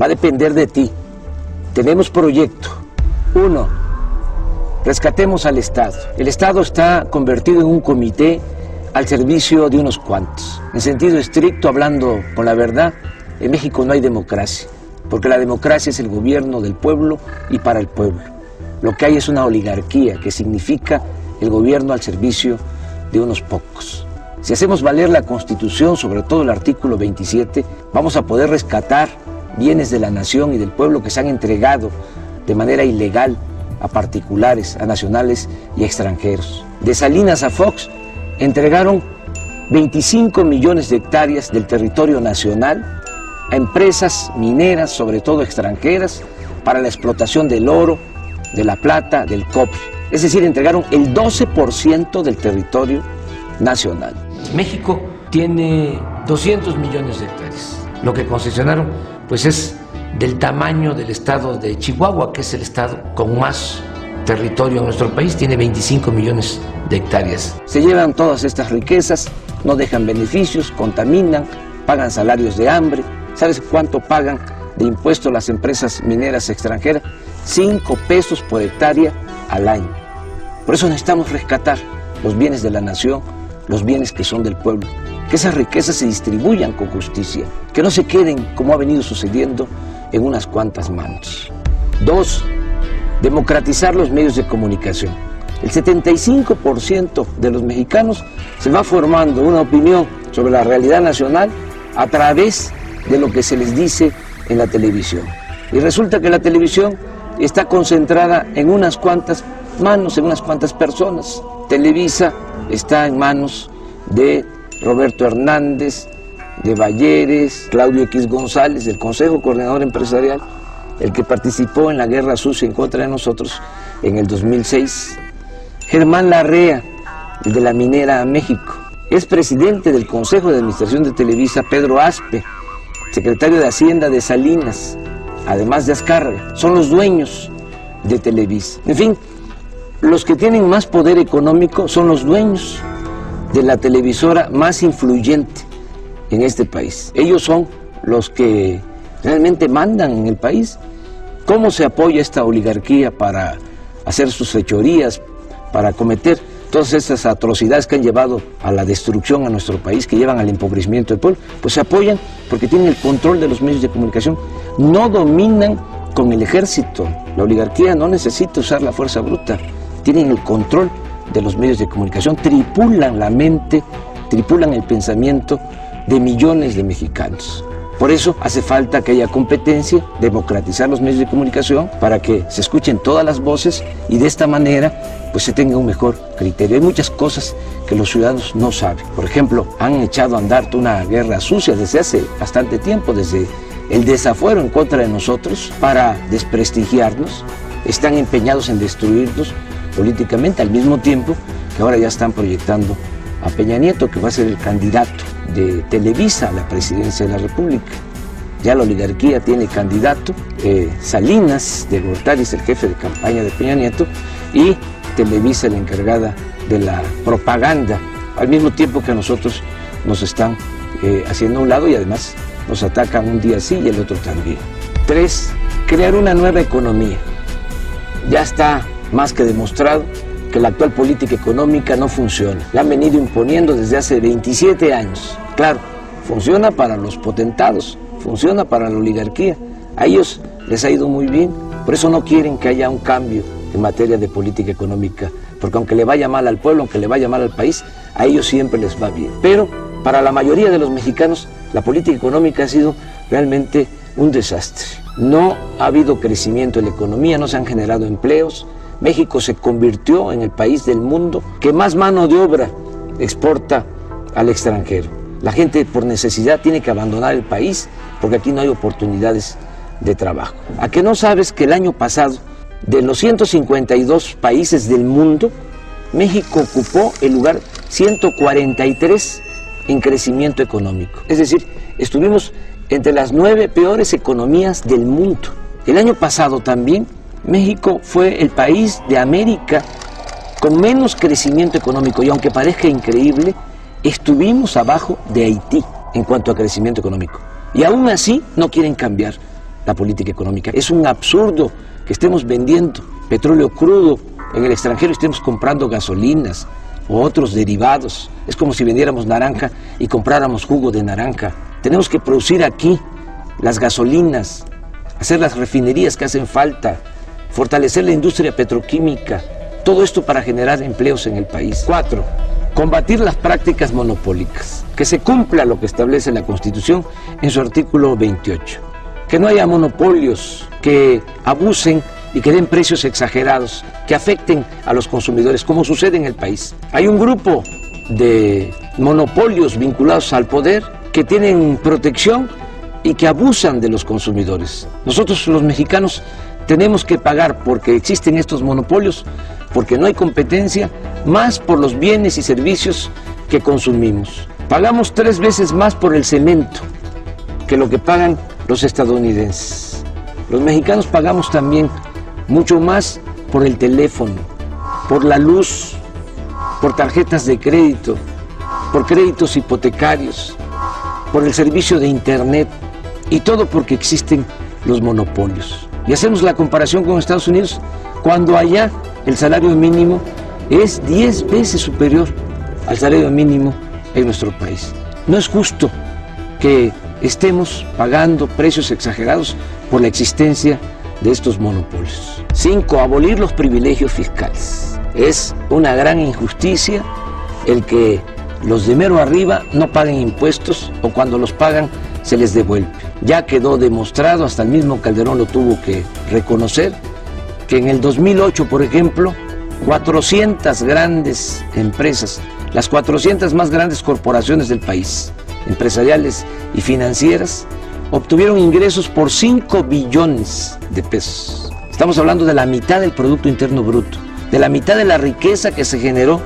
Va a depender de ti. Tenemos proyecto. 1. Rescatemos al Estado. El Estado está convertido en un comité al servicio de unos cuantos. En sentido estricto, hablando con la verdad, en México no hay democracia, porque la democracia es el gobierno del pueblo y para el pueblo. Lo que hay es una oligarquía, que significa el gobierno al servicio de unos pocos. Si hacemos valer la Constitución, sobre todo el artículo 27, vamos a poder rescatar bienes de la nación y del pueblo que se han entregado de manera ilegal a particulares, a nacionales y extranjeros. De Salinas a Fox entregaron 25 millones de hectáreas del territorio nacional a empresas mineras, sobre todo extranjeras, para la explotación del oro, de la plata, del cobre. Es decir, entregaron el 12% del territorio nacional. México tiene 200 millones de hectáreas. Lo que concesionaron, pues, es del tamaño del estado de Chihuahua, que es el estado con más territorio en nuestro país, tiene 25 millones de hectáreas. Se llevan todas estas riquezas, no dejan beneficios, contaminan, pagan salarios de hambre. ¿Sabes cuánto pagan de impuestos las empresas mineras extranjeras? 5 pesos por hectárea al año. Por eso necesitamos rescatar los bienes de la nación, los bienes que son del pueblo, que esas riquezas se distribuyan con justicia, que no se queden, como ha venido sucediendo, en unas cuantas manos. 2. Democratizar los medios de comunicación. El 75% de los mexicanos se va formando una opinión sobre la realidad nacional a través de lo que se les dice en la televisión. Y resulta que la televisión está concentrada en unas cuantas manos, en unas cuantas personas. Televisa está en manos de Roberto Hernández, de Balleres, Claudio X González, del Consejo Coordinador Empresarial, el que participó en la guerra sucia en contra de nosotros en el 2006. Germán Larrea, el de la minera México. Es presidente del Consejo de Administración de Televisa Pedro Aspe, secretario de Hacienda de Salinas, además de Azcárraga. Son los dueños de Televisa. En fin, los que tienen más poder económico son los dueños de la televisora más influyente en este país. Ellos son los que realmente mandan en el país. ¿Cómo se apoya esta oligarquía para hacer sus fechorías, para cometer todas estas atrocidades que han llevado a la destrucción a nuestro país, que llevan al empobrecimiento del pueblo? Pues se apoyan porque tienen el control de los medios de comunicación. No dominan con el ejército. La oligarquía no necesita usar la fuerza bruta. Tienen el control de los medios de comunicación, tripulan la mente, tripulan el pensamiento de millones de mexicanos. Por eso hace falta que haya competencia, democratizar los medios de comunicación para que se escuchen todas las voces y de esta manera pues se tenga un mejor criterio. Hay muchas cosas que los ciudadanos no saben. Por ejemplo, han echado a andar una guerra sucia desde hace bastante tiempo, desde el desafuero en contra de nosotros para desprestigiarnos. Están empeñados en destruirnos políticamente, al mismo tiempo que ahora ya están proyectando a Peña Nieto, que va a ser el candidato de Televisa a la presidencia de la República. Ya la oligarquía tiene candidato, Salinas de Gortari es el jefe de campaña de Peña Nieto y Televisa la encargada de la propaganda, al mismo tiempo que a nosotros nos están haciendo a un lado y además nos atacan un día sí y el otro también. 3. Crear una nueva economía. Ya está más que demostrado que la actual política económica no funciona. La han venido imponiendo desde hace 27 años. Claro, funciona para los potentados, funciona para la oligarquía. A ellos les ha ido muy bien, por eso no quieren que haya un cambio en materia de política económica, porque aunque le vaya mal al pueblo, aunque le vaya mal al país, a ellos siempre les va bien. Pero para la mayoría de los mexicanos, la política económica ha sido realmente un desastre. No ha habido crecimiento en la economía, no se han generado empleos. México se convirtió en el país del mundo que más mano de obra exporta al extranjero. La gente por necesidad tiene que abandonar el país porque aquí no hay oportunidades de trabajo. ¿A que no sabes que el año pasado, de los 152 países del mundo, México ocupó el lugar 143 en crecimiento económico? Es decir, estuvimos entre las 9 peores economías del mundo. El año pasado también México fue el país de América con menos crecimiento económico y aunque parezca increíble, estuvimos abajo de Haití en cuanto a crecimiento económico. Y aún así no quieren cambiar la política económica. Es un absurdo que estemos vendiendo petróleo crudo en el extranjero y estemos comprando gasolinas o otros derivados. Es como si vendiéramos naranja y compráramos jugo de naranja. Tenemos que producir aquí las gasolinas, hacer las refinerías que hacen falta, fortalecer la industria petroquímica, todo esto para generar empleos en el país. 4. Combatir las prácticas monopólicas, que se cumpla lo que establece la Constitución en su artículo 28, que no haya monopolios que abusen y que den precios exagerados, que afecten a los consumidores, como sucede en el país. Hay un grupo de monopolios vinculados al poder que tienen protección y que abusan de los consumidores. Nosotros los mexicanos tenemos que pagar porque existen estos monopolios, porque no hay competencia, más por los bienes y servicios que consumimos. Pagamos 3 veces más por el cemento que lo que pagan los estadounidenses. Los mexicanos pagamos también mucho más por el teléfono, por la luz, por tarjetas de crédito, por créditos hipotecarios, por el servicio de internet, y todo porque existen los monopolios. Y hacemos la comparación con Estados Unidos, cuando allá el salario mínimo es 10 veces superior al salario mínimo en nuestro país. No es justo que estemos pagando precios exagerados por la existencia de estos monopolios. 5. Abolir los privilegios fiscales. Es una gran injusticia el que los de mero arriba no paguen impuestos o cuando los pagan se les devuelve. Ya quedó demostrado, hasta el mismo Calderón lo tuvo que reconocer, que en el 2008, por ejemplo, 400 grandes empresas, las 400 más grandes corporaciones del país, empresariales y financieras, obtuvieron ingresos por 5 billones de pesos. Estamos hablando de la mitad del Producto Interno Bruto, de la mitad de la riqueza que se generó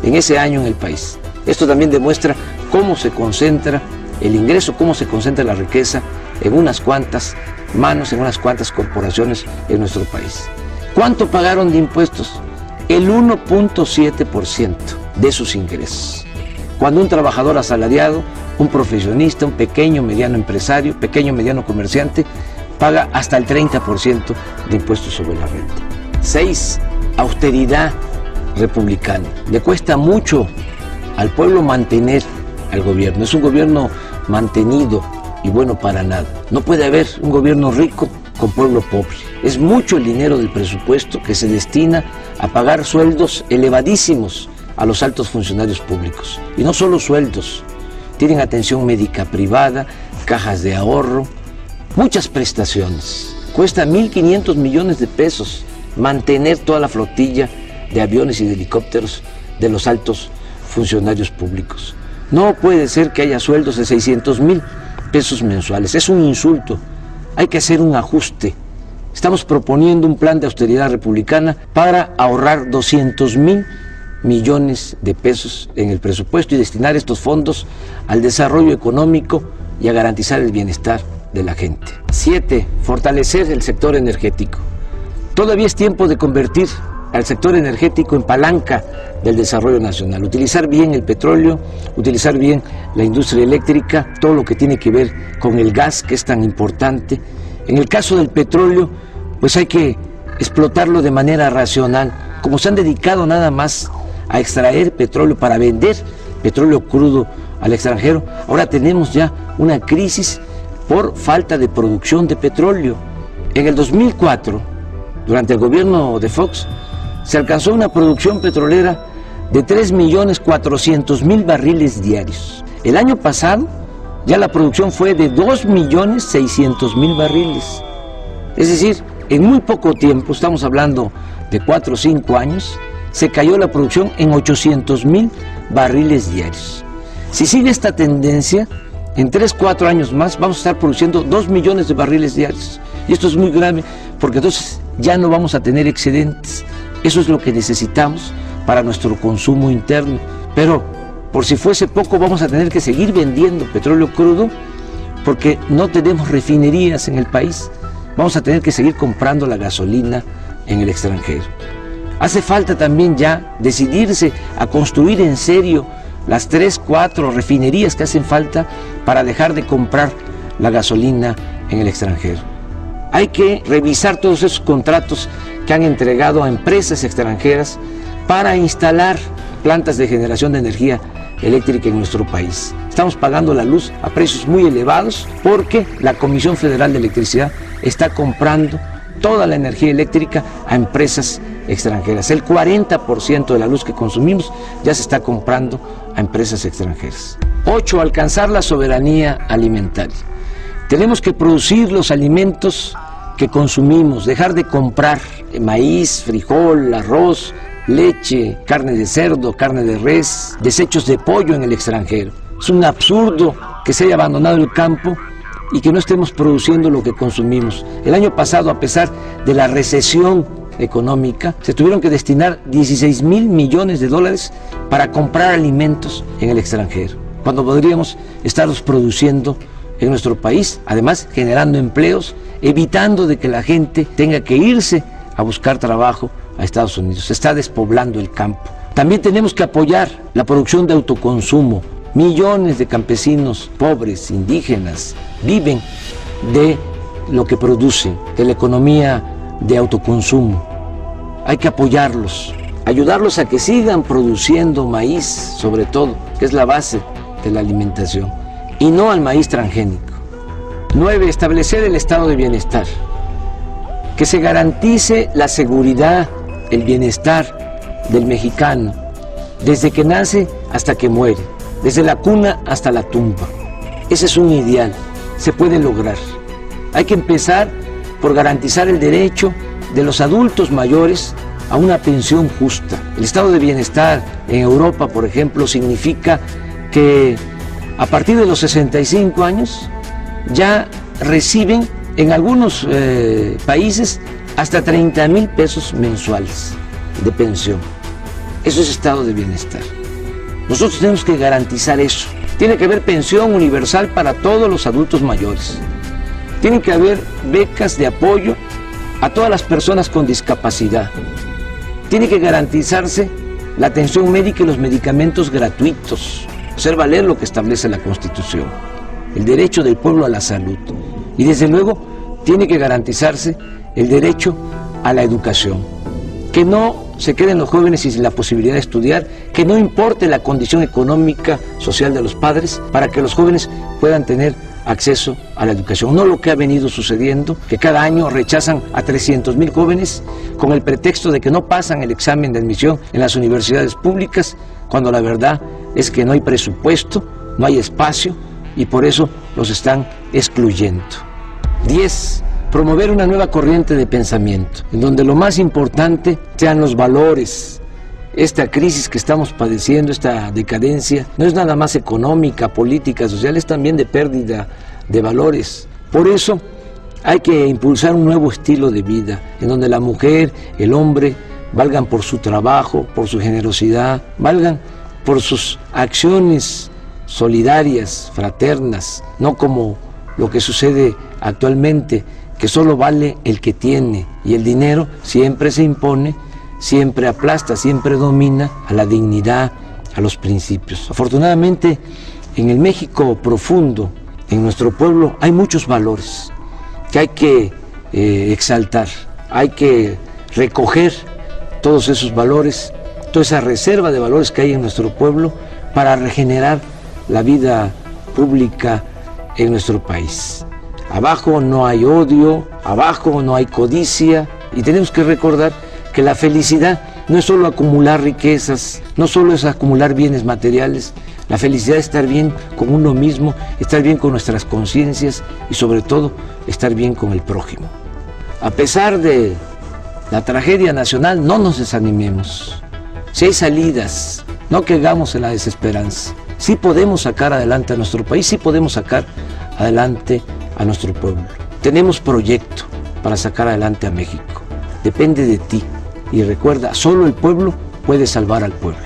en ese año en el país. Esto también demuestra cómo se concentra el ingreso, cómo se concentra la riqueza en unas cuantas manos, en unas cuantas corporaciones en nuestro país. ¿Cuánto pagaron de impuestos? El 1.7% de sus ingresos. Cuando un trabajador asalariado, un profesionista, un pequeño, mediano empresario, pequeño, mediano comerciante, paga hasta el 30% de impuestos sobre la renta. 6. Austeridad republicana. Le cuesta mucho al pueblo mantener al gobierno. Es un gobierno mantenido y bueno para nada. No puede haber un gobierno rico con pueblo pobre. Es mucho el dinero del presupuesto que se destina a pagar sueldos elevadísimos a los altos funcionarios públicos. Y no solo sueldos, tienen atención médica privada, cajas de ahorro, muchas prestaciones. Cuesta 1.500 millones de pesos mantener toda la flotilla de aviones y de helicópteros de los altos funcionarios públicos. No puede ser que haya sueldos de 600,000 pesos mensuales. Es un insulto. Hay que hacer un ajuste. Estamos proponiendo un plan de austeridad republicana para ahorrar 200,000 millones de pesos en el presupuesto y destinar estos fondos al desarrollo económico y a garantizar el bienestar de la gente. 7. Fortalecer el sector energético. Todavía es tiempo de convertir al sector energético en palanca del desarrollo nacional, utilizar bien el petróleo, utilizar bien la industria eléctrica, todo lo que tiene que ver con el gas, que es tan importante. En el caso del petróleo, pues hay que explotarlo de manera racional, como se han dedicado nada más a extraer petróleo para vender petróleo crudo al extranjero. Ahora tenemos ya una crisis por falta de producción de petróleo. En el 2004, durante el gobierno de Fox, se alcanzó una producción petrolera de 3.400.000 barriles diarios. El año pasado ya la producción fue de 2.600.000 barriles. Es decir, en muy poco tiempo, estamos hablando de 4 o 5 años, se cayó la producción en 800.000 barriles diarios. Si sigue esta tendencia, en 3 o 4 años más vamos a estar produciendo 2 millones de barriles diarios. Y esto es muy grave porque entonces ya no vamos a tener excedentes. Eso es lo que necesitamos para nuestro consumo interno. Pero por si fuese poco, vamos a tener que seguir vendiendo petróleo crudo porque no tenemos refinerías en el país. Vamos a tener que seguir comprando la gasolina en el extranjero. Hace falta también ya decidirse a construir en serio las 3 o 4 refinerías que hacen falta para dejar de comprar la gasolina en el extranjero. Hay que revisar todos esos contratos que han entregado a empresas extranjeras para instalar plantas de generación de energía eléctrica en nuestro país. Estamos pagando la luz a precios muy elevados porque la Comisión Federal de Electricidad está comprando toda la energía eléctrica a empresas extranjeras. El 40% de la luz que consumimos ya se está comprando a empresas extranjeras. 8. Alcanzar la soberanía alimentaria. Tenemos que producir los alimentos que consumimos, dejar de comprar maíz, frijol, arroz, leche, carne de cerdo, carne de res, desechos de pollo en el extranjero. Es un absurdo que se haya abandonado el campo y que no estemos produciendo lo que consumimos. El año pasado, a pesar de la recesión económica, se tuvieron que destinar 16,000 millones de dólares para comprar alimentos en el extranjero, cuando podríamos estarlos produciendo en nuestro país, además generando empleos, evitando de que la gente tenga que irse a buscar trabajo a Estados Unidos. Se está despoblando el campo. También tenemos que apoyar la producción de autoconsumo. Millones de campesinos pobres, indígenas, viven de lo que producen, de la economía de autoconsumo. Hay que apoyarlos, ayudarlos a que sigan produciendo maíz, sobre todo, que es la base de la alimentación, y no al maíz transgénico. 9. Establecer el estado de bienestar. Que se garantice la seguridad, el bienestar del mexicano, desde que nace hasta que muere, desde la cuna hasta la tumba. Ese es un ideal, se puede lograr. Hay que empezar por garantizar el derecho de los adultos mayores a una pensión justa. El estado de bienestar en Europa, por ejemplo, significa que a partir de los 65 años ya reciben en algunos países hasta 30,000 pesos mensuales de pensión. Eso es estado de bienestar. Nosotros tenemos que garantizar eso. Tiene que haber pensión universal para todos los adultos mayores. Tiene que haber becas de apoyo a todas las personas con discapacidad. Tiene que garantizarse la atención médica y los medicamentos gratuitos. Hacer valer lo que establece la Constitución, el derecho del pueblo a la salud. Y desde luego tiene que garantizarse el derecho a la educación. Que no se queden los jóvenes sin la posibilidad de estudiar, que no importe la condición económica, social de los padres, para que los jóvenes puedan tener acceso a la educación. No lo que ha venido sucediendo, que cada año rechazan a 300,000 jóvenes con el pretexto de que no pasan el examen de admisión en las universidades públicas, cuando la verdad es que no hay presupuesto, no hay espacio y por eso los están excluyendo. 10. Promover una nueva corriente de pensamiento, en donde lo más importante sean los valores. Esta crisis que estamos padeciendo, esta decadencia, no es nada más económica, política, social, es también de pérdida de valores. Por eso hay que impulsar un nuevo estilo de vida, en donde la mujer, el hombre, valgan por su trabajo, por su generosidad, valgan por sus acciones solidarias, fraternas, no como lo que sucede actualmente, que solo vale el que tiene, y el dinero siempre se impone, siempre aplasta, siempre domina a la dignidad, a los principios. Afortunadamente, en el México profundo, en nuestro pueblo, hay muchos valores que hay que exaltar, hay que recoger todos esos valores, toda esa reserva de valores que hay en nuestro pueblo para regenerar la vida pública en nuestro país. Abajo no hay odio, abajo no hay codicia, y tenemos que recordar que la felicidad no es solo acumular riquezas, no solo es acumular bienes materiales. La felicidad es estar bien con uno mismo, estar bien con nuestras conciencias y sobre todo estar bien con el prójimo. A pesar de la tragedia nacional, no nos desanimemos. Si hay salidas, no caigamos en la desesperanza. Sí podemos sacar adelante a nuestro país, sí podemos sacar adelante a nuestro pueblo. Tenemos proyecto para sacar adelante a México. Depende de ti. Y recuerda, solo el pueblo puede salvar al pueblo.